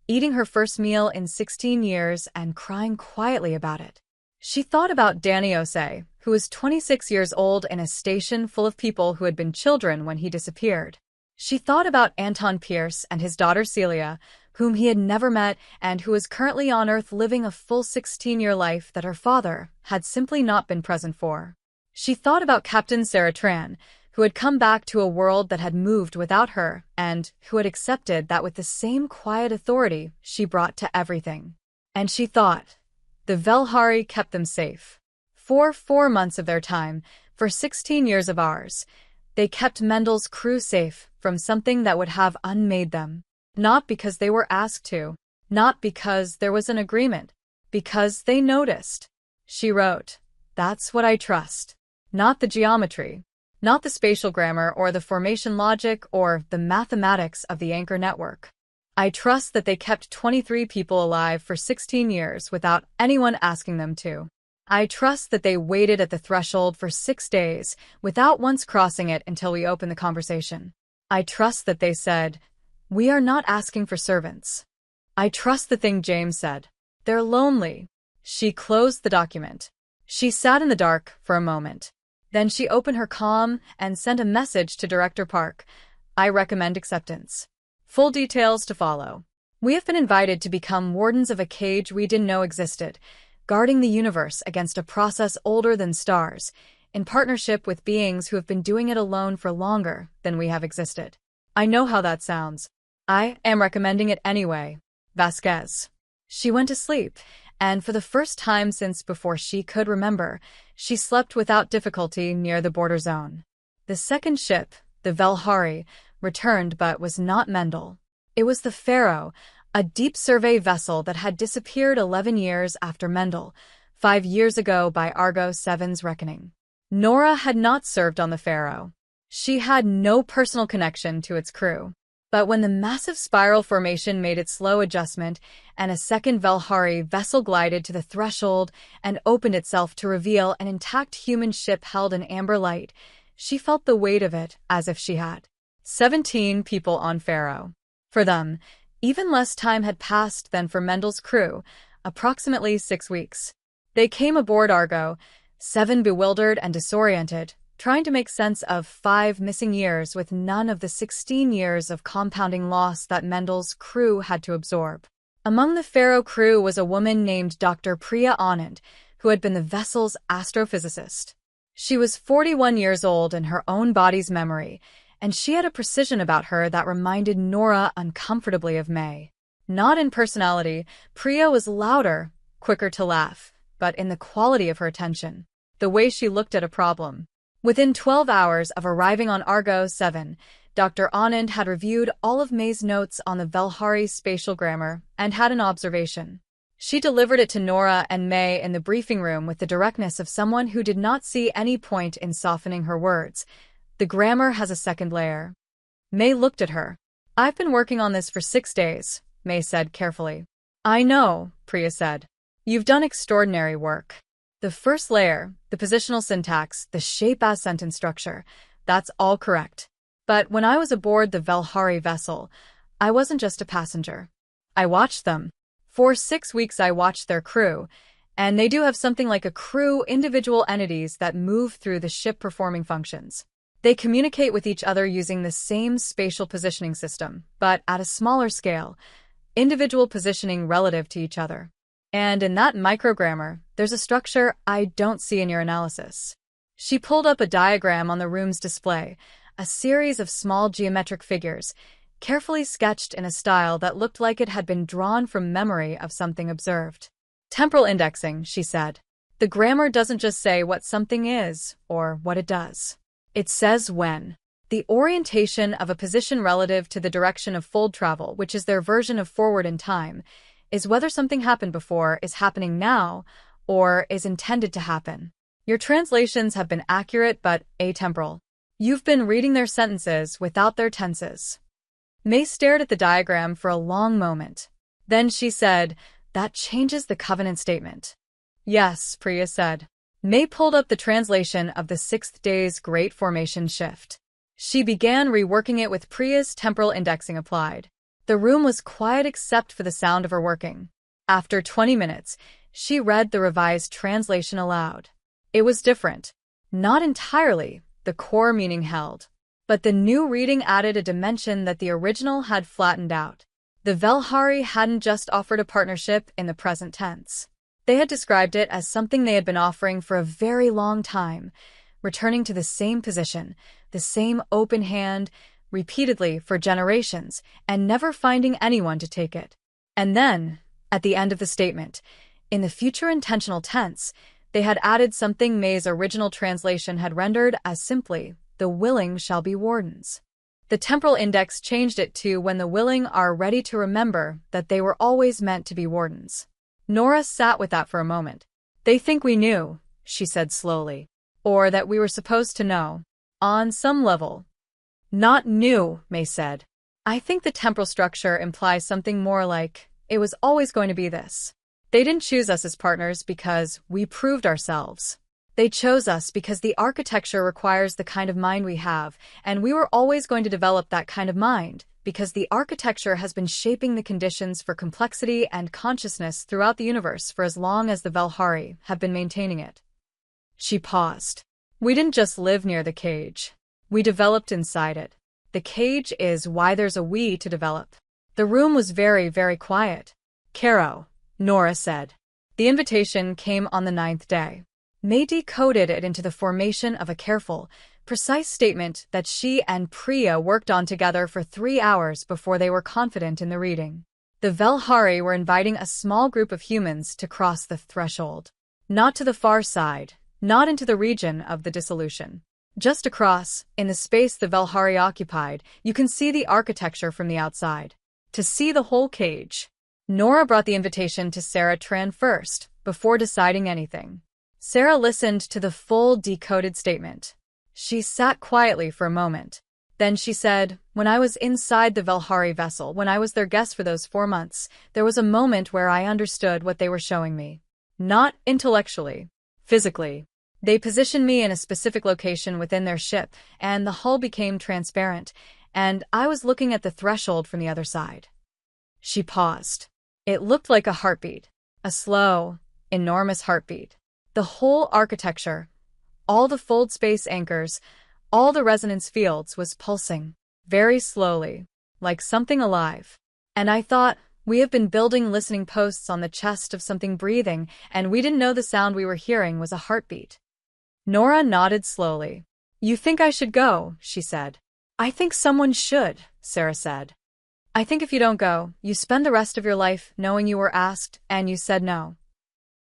eating her first meal in 16 years and crying quietly about it. She thought about Danny Osei, who was 26 years old in a station full of people who had been children when he disappeared. She thought about Anton Pierce and his daughter Celia, whom he had never met and who was currently on Earth living a full 16-year life that her father had simply not been present for. She thought about Captain Sarah Tran, who had come back to a world that had moved without her and who had accepted that with the same quiet authority she brought to everything. And she thought, the Velhari kept them safe. For 4 months of their time, for 16 years of ours, they kept Mendel's crew safe from something that would have unmade them. Not because they were asked to, not because there was an agreement, because they noticed. She wrote, "That's what I trust. Not the geometry, not the spatial grammar or the formation logic or the mathematics of the anchor network. I trust that they kept 23 people alive for 16 years without anyone asking them to. I trust that they waited at the threshold for 6 days without once crossing it until we opened the conversation. I trust that they said, 'We are not asking for servants.' I trust the thing James said. They're lonely." She closed the document. She sat in the dark for a moment. Then she opened her comm and sent a message to Director Park. "I recommend acceptance. Full details to follow. We have been invited to become wardens of a cage we didn't know existed, guarding the universe against a process older than stars, in partnership with beings who have been doing it alone for longer than we have existed. I know how that sounds. I am recommending it anyway. Vasquez." She went to sleep, and for the first time since before she could remember, she slept without difficulty near the border zone. The second ship, the Velhari, returned but was not Mendel. It was the Pharaoh, a deep survey vessel that had disappeared 11 years after Mendel, 5 years ago by Argo 7's reckoning. Nora had not served on the Pharaoh. She had no personal connection to its crew. But when the massive spiral formation made its slow adjustment and a second Velhari vessel glided to the threshold and opened itself to reveal an intact human ship held in amber light, she felt the weight of it as if she had 17 people on Pharaoh. For them, even less time had passed than for Mendel's crew, approximately 6 weeks. They came aboard Argo, 7 bewildered and disoriented, trying to make sense of 5 missing years with none of the 16 years of compounding loss that Mendel's crew had to absorb. Among the Pharaoh crew was a woman named Dr. Priya Anand, who had been the vessel's astrophysicist. She was 41 years old in her own body's memory, and she had a precision about her that reminded Nora uncomfortably of May. Not in personality, Priya was louder, quicker to laugh, but in the quality of her attention, the way she looked at a problem. Within 12 hours of arriving on Argo 7, Dr. Anand had reviewed all of May's notes on the Velhari spatial grammar and had an observation. She delivered it to Nora and May in the briefing room with the directness of someone who did not see any point in softening her words. "The grammar has a second layer." May looked at her. "I've been working on this for 6 days," May said carefully. "I know," Priya said. "You've done extraordinary work. The first layer, the positional syntax, the shape as sentence structure, that's all correct. But when I was aboard the Velhari vessel, I wasn't just a passenger. I watched them. For 6 weeks I watched their crew, and they do have something like a crew, individual entities that move through the ship performing functions. They communicate with each other using the same spatial positioning system, but at a smaller scale, individual positioning relative to each other. And in that microgrammar, there's a structure I don't see in your analysis. She pulled up a diagram on the room's display, a series of small geometric figures, carefully sketched in a style that looked like it had been drawn from memory of something observed. Temporal indexing, she said. The grammar doesn't just say what something is or what it does. It says when. The orientation of a position relative to the direction of fold travel, which is their version of forward in time, is whether something happened before, is happening now, or is intended to happen. Your translations have been accurate but atemporal. You've been reading their sentences without their tenses. May stared at the diagram for a long moment. Then she said, "That changes the covenant statement." "Yes," Priya said. May pulled up the translation of the 6th day's Great Formation Shift. She began reworking it with Priya's temporal indexing applied. The room was quiet except for the sound of her working. After 20 minutes, she read the revised translation aloud. It was different. Not entirely, the core meaning held. But the new reading added a dimension that the original had flattened out. The Velhari hadn't just offered a partnership in the present tense. They had described it as something they had been offering for a very long time, returning to the same position, the same open hand, repeatedly for generations, and never finding anyone to take it. And then, at the end of the statement, in the future intentional tense, they had added something May's original translation had rendered as simply, "The willing shall be wardens." The temporal index changed it to "when the willing are ready to remember that they were always meant to be wardens." Nora sat with that for a moment. "They think we knew," she said slowly. "Or that we were supposed to know. On some level." "Not knew," May said. "I think the temporal structure implies something more like, it was always going to be this. They didn't choose us as partners because we proved ourselves. They chose us because the architecture requires the kind of mind we have, and we were always going to develop that kind of mind, because the architecture has been shaping the conditions for complexity and consciousness throughout the universe for as long as the Velhari have been maintaining it." She paused. "We didn't just live near the cage. We developed inside it. The cage is why there's a we to develop." The room was very, very quiet. "Caro," Nora said. The invitation came on the 9th day. May decoded it into the formation of a careful, precise statement that she and Priya worked on together for 3 hours before they were confident in the reading. The Velhari were inviting a small group of humans to cross the threshold. Not to the far side, not into the region of the dissolution. Just across, in the space the Velhari occupied, you can see the architecture from the outside. To see the whole cage. Nora brought the invitation to Sarah Tran first, before deciding anything. Sarah listened to the full decoded statement. She sat quietly for a moment. Then she said, "When I was inside the Velhari vessel, when I was their guest for those 4 months, there was a moment where I understood what they were showing me. Not intellectually. Physically. They positioned me in a specific location within their ship, and the hull became transparent, and I was looking at the threshold from the other side." She paused. It looked like a heartbeat. A slow, enormous heartbeat. The whole architecture, all the fold space anchors, all the resonance fields was pulsing, very slowly, like something alive. And I thought, we have been building listening posts on the chest of something breathing, and we didn't know the sound we were hearing was a heartbeat. Nora nodded slowly. "You think I should go," she said. "I think someone should," Sarah said. "I think if you don't go, you spend the rest of your life knowing you were asked and you said no."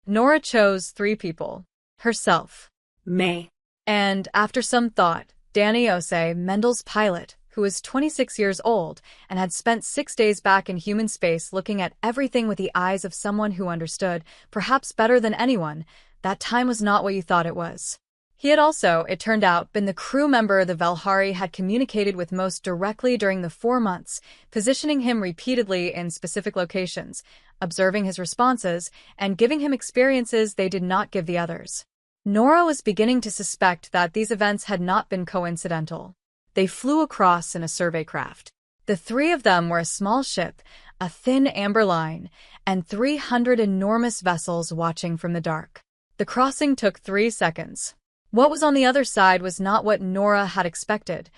Nora chose 3 people. Herself. May. And, after some thought, Danny Ose, Mendel's pilot, who was 26 years old and had spent 6 days back in human space looking at everything with the eyes of someone who understood, perhaps better than anyone, that time was not what you thought it was. He had also, it turned out, been the crew member the Velhari had communicated with most directly during the 4 months, positioning him repeatedly in specific locations, observing his responses, and giving him experiences they did not give the others. Nora was beginning to suspect that these events had not been coincidental. They flew across in a survey craft. The three of them were a small ship, a thin amber line, and 300 enormous vessels watching from the dark. The crossing took 3 seconds. What was on the other side was not what Nora had expected.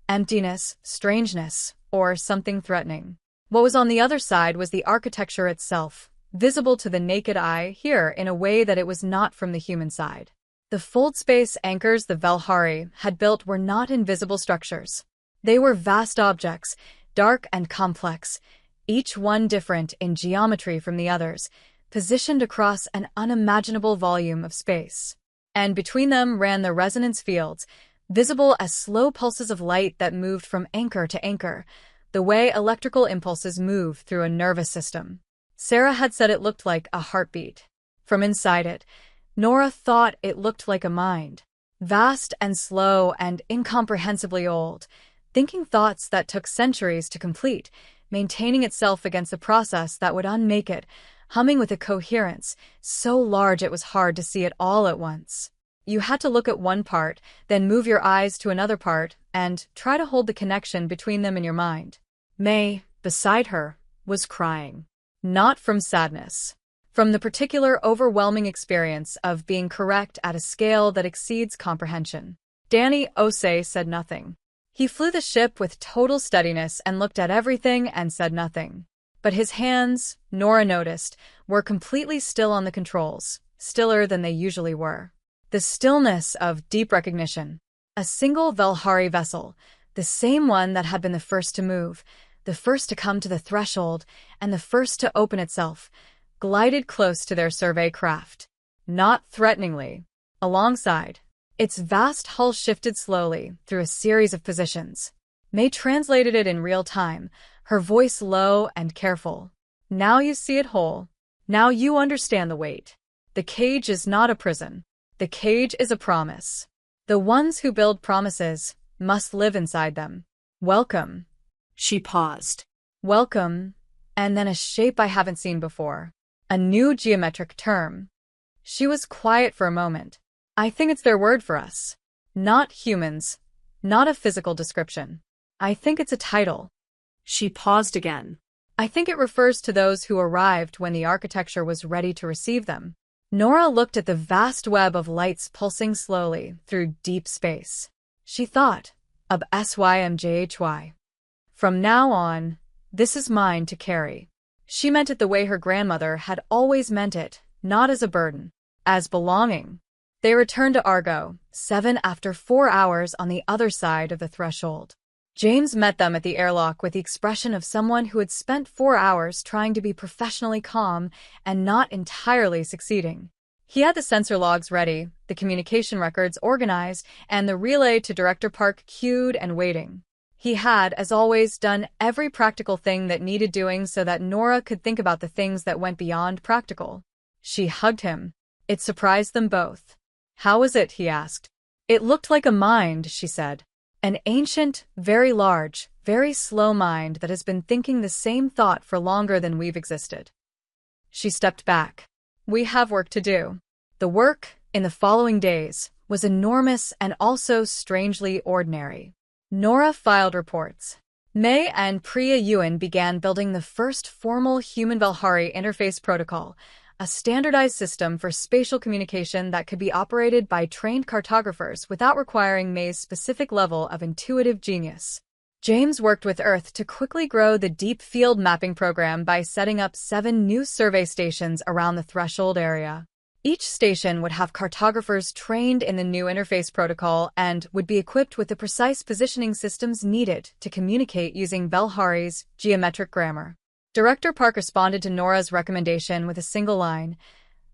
Emptiness, strangeness, or something threatening. What was on the other side was the architecture itself, visible to the naked eye here in a way that it was not from the human side. The fold space anchors the Velhari had built were not invisible structures. They were vast objects, dark and complex, each one different in geometry from the others, positioned across an unimaginable volume of space. And between them ran the resonance fields, visible as slow pulses of light that moved from anchor to anchor, the way electrical impulses move through a nervous system. Sarah had said it looked like a heartbeat. From inside it, Nora thought it looked like a mind. Vast and slow and incomprehensibly old, thinking thoughts that took centuries to complete, maintaining itself against the process that would unmake it, humming with a coherence so large it was hard to see it all at once. You had to look at one part, then move your eyes to another part, and try to hold the connection between them in your mind. May, beside her, was crying. Not from sadness. From the particular overwhelming experience of being correct at a scale that exceeds comprehension. Danny Osei said nothing. He flew the ship with total steadiness and looked at everything and said nothing. But his hands, Nora noticed, were completely still on the controls, stiller than they usually were. The stillness of deep recognition. A single Velhari vessel, the same one that had been the first to move, the first to come to the threshold, and the first to open itself, glided close to their survey craft. Not threateningly. Alongside. Its vast hull shifted slowly through a series of positions. May translated it in real time, her voice low and careful. Now you see it whole. Now you understand the weight. The cage is not a prison. The cage is a promise. The ones who build promises must live inside them. Welcome. She paused. Welcome, and then a shape I haven't seen before. A new geometric term. She was quiet for a moment. I think it's their word for us. Not humans. Not a physical description. I think it's a title. She paused again. I think it refers to those who arrived when the architecture was ready to receive them. Nora looked at the vast web of lights pulsing slowly through deep space. She thought of SYMJHY. From now on, this is mine to carry. She meant it the way her grandmother had always meant it, not as a burden, as belonging. They returned to Argo, 7 after 4 hours on the other side of the threshold. James met them at the airlock with the expression of someone who had spent 4 hours trying to be professionally calm and not entirely succeeding. He had the sensor logs ready, the communication records organized, and the relay to Director Park queued and waiting. He had, as always, done every practical thing that needed doing so that Nora could think about the things that went beyond practical. She hugged him. It surprised them both. How was it? He asked. It looked like a mind, she said. An ancient, very large, very slow mind that has been thinking the same thought for longer than we've existed. She stepped back. We have work to do. The work, in the following days, was enormous and also strangely ordinary. Nora filed reports. May and Priya Ewan began building the first formal human-Velhari interface protocol, a standardized system for spatial communication that could be operated by trained cartographers without requiring May's specific level of intuitive genius. James worked with Earth to quickly grow the deep field mapping program by setting up 7 new survey stations around the threshold area. Each station would have cartographers trained in the new interface protocol and would be equipped with the precise positioning systems needed to communicate using Velhari's geometric grammar. Director Park responded to Nora's recommendation with a single line.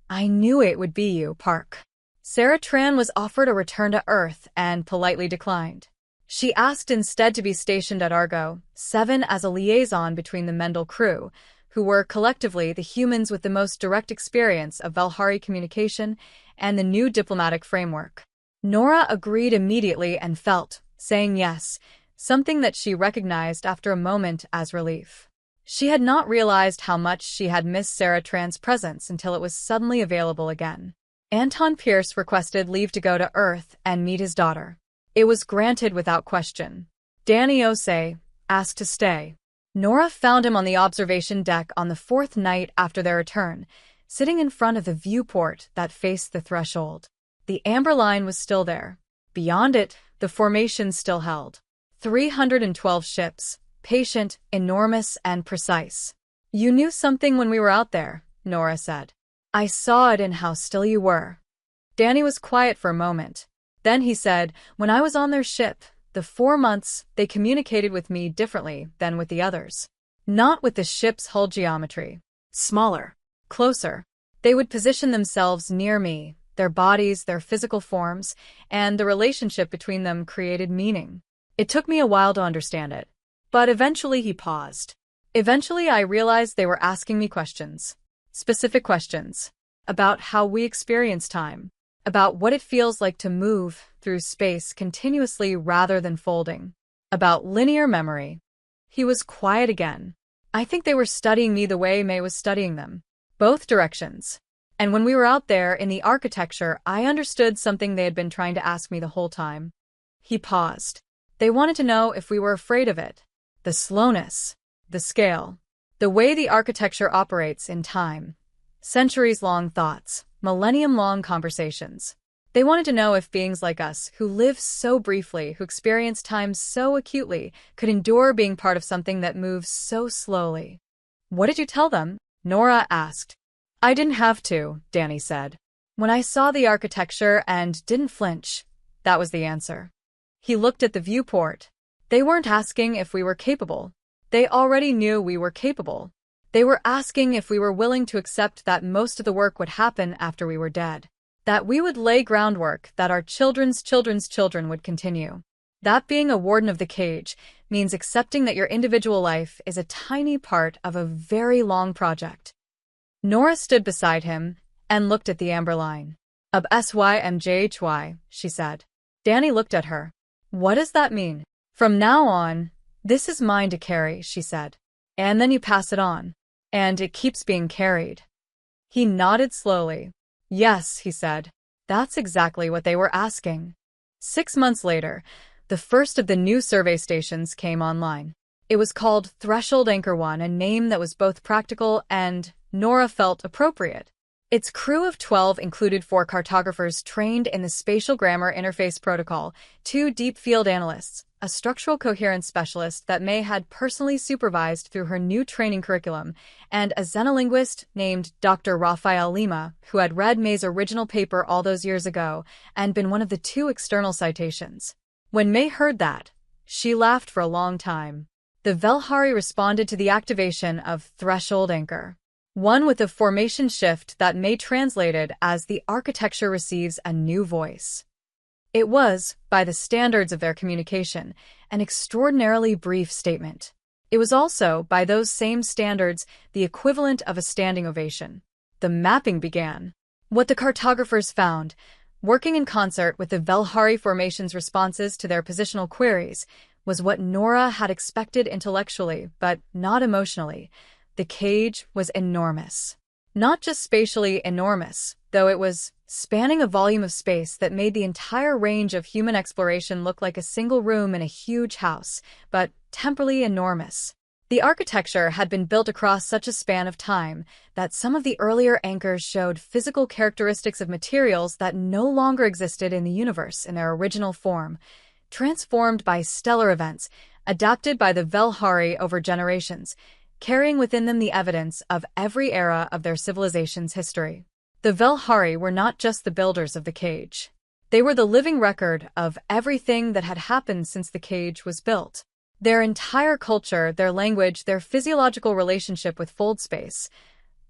I knew it would be you, Park. Sarah Tran was offered a return to Earth and politely declined. She asked instead to be stationed at Argo, 7 as a liaison between the Mendel crew, who were collectively the humans with the most direct experience of Velhari communication, and the new diplomatic framework. Nora agreed immediately and felt, saying yes, something that she recognized after a moment as relief. She had not realized how much she had missed Sarah Tran's presence until it was suddenly available again. Anton Pierce requested leave to go to Earth and meet his daughter. It was granted without question. Danny Osei asked to stay. Nora found him on the observation deck on the fourth night after their return, sitting in front of the viewport that faced the threshold. The amber line was still there. Beyond it, the formation still held. 312 ships, patient, enormous, and precise. "You knew something when we were out there," Nora said. "I saw it in how still you were." Danny was quiet for a moment. Then he said, "When I was on their ship, the 4 months, they communicated with me differently than with the others. Not with the ship's hull geometry. Smaller. Closer. They would position themselves near me, their bodies, their physical forms, and the relationship between them created meaning. It took me a while to understand it. But eventually," he paused. "Eventually I realized they were asking me questions. Specific questions. About how we experience time. About what it feels like to move through space continuously rather than folding. About linear memory." He was quiet again. "I think they were studying me the way May was studying them. Both directions. And when we were out there in the architecture, I understood something they had been trying to ask me the whole time." He paused. "They wanted to know if we were afraid of it. The slowness. The scale. The way the architecture operates in time. Centuries-long thoughts. Millennium-long conversations. They wanted to know if beings like us, who live so briefly, who experience time so acutely, could endure being part of something that moves so slowly." "What did you tell them?" Nora asked. "I didn't have to," Danny said. "When I saw the architecture and didn't flinch, that was the answer." He looked at the viewport. "They weren't asking if we were capable. They already knew we were capable. They were asking if we were willing to accept that most of the work would happen after we were dead. That we would lay groundwork that our children's children's children would continue. That being a warden of the cage means accepting that your individual life is a tiny part of a very long project." Nora stood beside him and looked at the amber line. "Of SYMJHY, she said. Danny looked at her. "What does that mean?" "From now on, this is mine to carry," she said. "And then you pass it on. And it keeps being carried." He nodded slowly. "Yes," he said. "That's exactly what they were asking." 6 months later, the first of the new survey stations came online. It was called Threshold Anchor 1, a name that was both practical and, Nora felt, appropriate. Its crew of 12 included 4 cartographers trained in the Spatial Grammar Interface Protocol, 2 deep field analysts, a structural coherence specialist that May had personally supervised through her new training curriculum, and a xenolinguist named Dr. Rafael Lima, who had read May's original paper all those years ago and been one of the 2 external citations. When May heard that, she laughed for a long time. The Velhari responded to the activation of Threshold Anchor 1 with a formation shift that May translated as the architecture receives a new voice. It was, by the standards of their communication, an extraordinarily brief statement. It was also, by those same standards, the equivalent of a standing ovation. The mapping began. What the cartographers found, working in concert with the Velhari formation's responses to their positional queries, was what Nora had expected intellectually, but not emotionally. The cage was enormous. Not just spatially enormous, though it was spanning a volume of space that made the entire range of human exploration look like a single room in a huge house, but temporally enormous. The architecture had been built across such a span of time that some of the earlier anchors showed physical characteristics of materials that no longer existed in the universe in their original form, transformed by stellar events, adapted by the Velhari over generations, carrying within them the evidence of every era of their civilization's history. The Velhari were not just the builders of the cage. They were the living record of everything that had happened since the cage was built. Their entire culture, their language, their physiological relationship with fold space,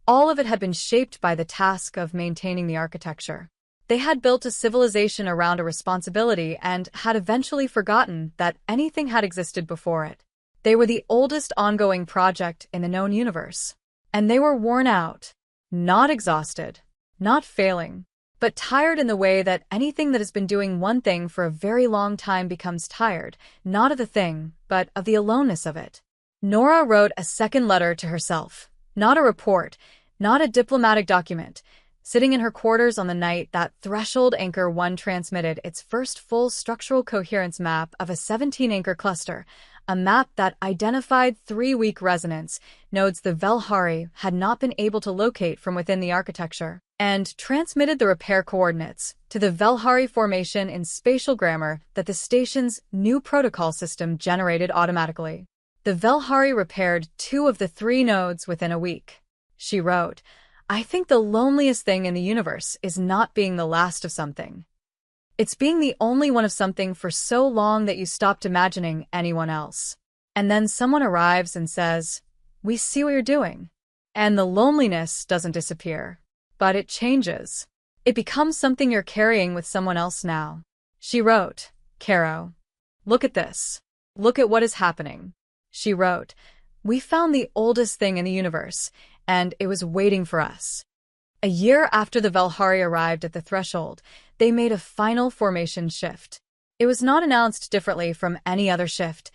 all of it had been shaped by the task of maintaining the architecture. They had built a civilization around a responsibility and had eventually forgotten that anything had existed before it. They were the oldest ongoing project in the known universe. And they were worn out, not exhausted, not failing, but tired in the way that anything that has been doing one thing for a very long time becomes tired, not of the thing, but of the aloneness of it. Nora wrote a second letter to herself, not a report, not a diplomatic document, Sitting in her quarters on the night that Threshold Anchor 1 transmitted its first full structural coherence map of a 17-anchor cluster, a map that identified 3 weak resonance nodes the Velhari had not been able to locate from within the architecture, and transmitted the repair coordinates to the Velhari formation in spatial grammar that the station's new protocol system generated automatically. The Velhari repaired 2 of the 3 nodes within a week. She wrote, "I think the loneliest thing in the universe is not being the last of something. It's being the only one of something for so long that you stopped imagining anyone else. And then someone arrives and says, 'We see what you're doing.' And the loneliness doesn't disappear, but it changes. It becomes something you're carrying with someone else now." She wrote, "Caro, look at this. Look at what is happening." She wrote, "We found the oldest thing in the universe, and it was waiting for us." A year after the Velhari arrived at the threshold, they made a final formation shift. It was not announced differently from any other shift.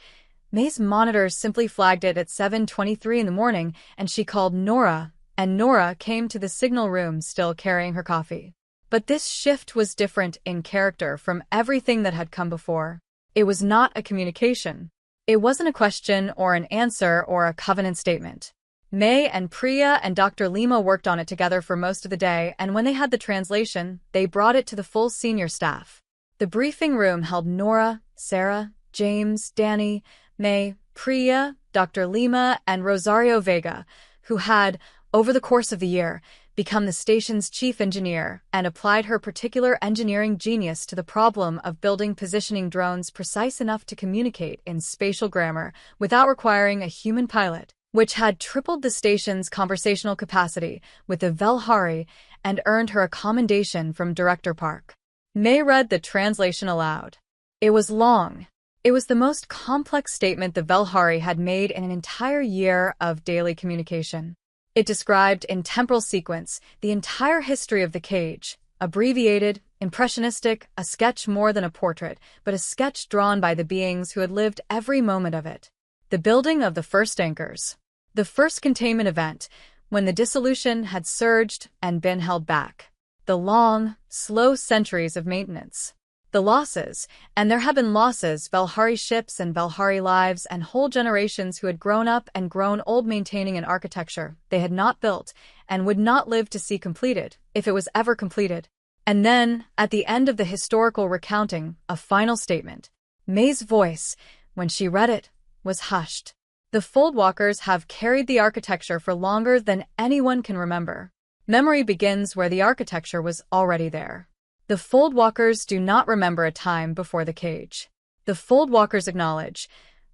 May's monitors simply flagged it at 7:23 in the morning, and she called Nora, and Nora came to the signal room still carrying her coffee. But this shift was different in character from everything that had come before. It was not a communication. It wasn't a question or an answer or a covenant statement. May and Priya and Dr. Lima worked on it together for most of the day, and when they had the translation, they brought it to the full senior staff. The briefing room held Nora, Sarah, James, Danny, May, Priya, Dr. Lima, and Rosario Vega, who had, over the course of the year, become the station's chief engineer and applied her particular engineering genius to the problem of building positioning drones precise enough to communicate in spatial grammar without requiring a human pilot, which had tripled the station's conversational capacity with the Velhari and earned her a commendation from Director Park. May read the translation aloud. It was long. It was the most complex statement the Velhari had made in an entire year of daily communication. It described in temporal sequence the entire history of the cage, abbreviated, impressionistic, a sketch more than a portrait, but a sketch drawn by the beings who had lived every moment of it. The building of the first anchors. The first containment event, when the dissolution had surged and been held back. The long, slow centuries of maintenance. The losses, and there have been losses, Velhari ships and Velhari lives and whole generations who had grown up and grown old maintaining an architecture they had not built and would not live to see completed, if it was ever completed. And then, at the end of the historical recounting, a final statement. May's voice, when she read it, was hushed. The Foldwalkers have carried the architecture for longer than anyone can remember. Memory begins where the architecture was already there. The Foldwalkers do not remember a time before the cage. The Foldwalkers acknowledge,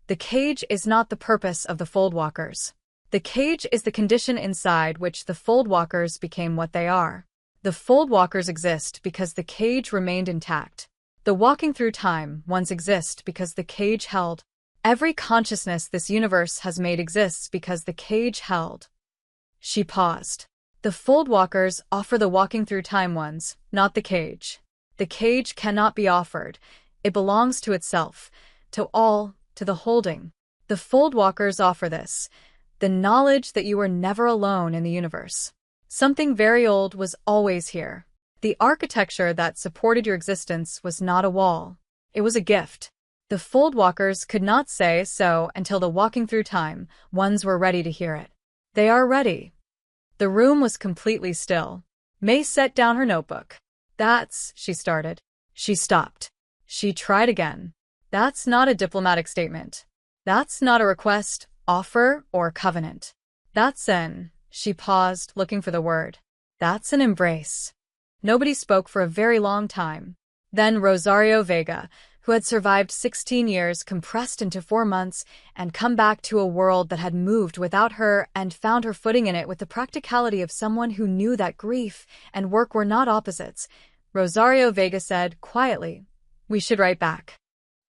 the cage is not the purpose of the Foldwalkers. The cage is the condition inside which the Foldwalkers became what they are. The Foldwalkers exist because the cage remained intact. The walking through time once exists because the cage held. Every consciousness this universe has made exists because the cage held. She paused. The Foldwalkers offer the walking through time ones, not the cage. The cage cannot be offered. It belongs to itself, to all, to the holding. The Foldwalkers offer this, the knowledge that you are never alone in the universe. Something very old was always here. The architecture that supported your existence was not a wall. It was a gift. The Foldwalkers could not say so until the walking through time ones were ready to hear it. They are ready. The room was completely still. May set down her notebook. "That's," she started. She stopped. She tried again. "That's not a diplomatic statement. That's not a request, offer, or covenant. That's an," she paused, looking for the word. "That's an embrace." Nobody spoke for a very long time. Then Rosario Vega, who had survived 16 years compressed into 4 months and come back to a world that had moved without her and found her footing in it with the practicality of someone who knew that grief and work were not opposites, Rosario Vega said quietly, "We should write back."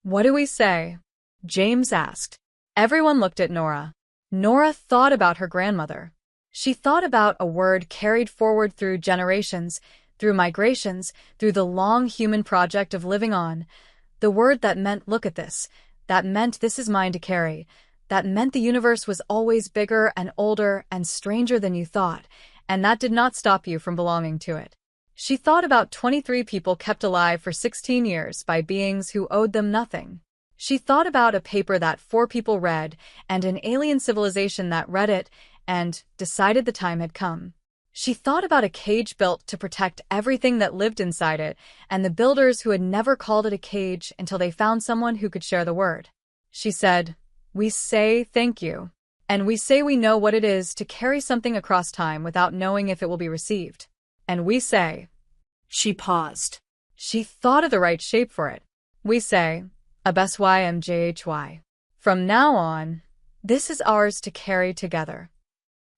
"What do we say?" James asked. Everyone looked at Nora. Nora thought about her grandmother. She thought about a word carried forward through generations, through migrations, through the long human project of living on. The word that meant look at this, that meant this is mine to carry, that meant the universe was always bigger and older and stranger than you thought, and that did not stop you from belonging to it. She thought about 23 people kept alive for 16 years by beings who owed them nothing. She thought about a paper that 4 people read, and an alien civilization that read it, and decided the time had come. She thought about a cage built to protect everything that lived inside it, and the builders who had never called it a cage until they found someone who could share the word. She said, "We say thank you. And we say we know what it is to carry something across time without knowing if it will be received. And we say..." She paused. She thought of the right shape for it. "We say, HFY. From now on, this is ours to carry together."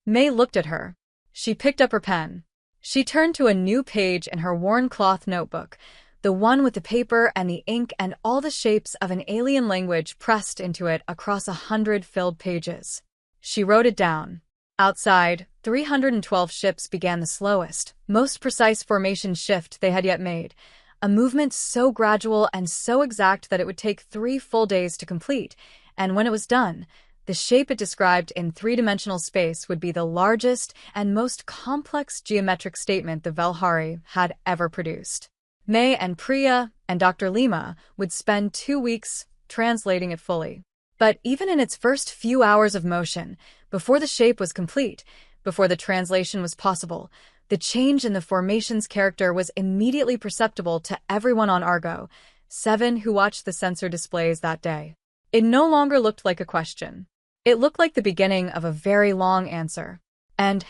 May looked at her. She picked up her pen. She turned to a new page in her worn cloth notebook, the one with the paper and the ink and all the shapes of an alien language pressed into it across 100 filled pages. She wrote it down. Outside, 312 ships began the slowest, most precise formation shift they had yet made, a movement so gradual and so exact that it would take 3 full days to complete, and when it was done, the shape it described in 3-dimensional space would be the largest and most complex geometric statement the Velhari had ever produced. May and Priya and Dr. Lima would spend 2 weeks translating it fully. But even in its first few hours of motion, before the shape was complete, before the translation was possible, the change in the formation's character was immediately perceptible to everyone on Argo, 7 who watched the sensor displays that day. It no longer looked like a question. It looked like the beginning of a very long answer. And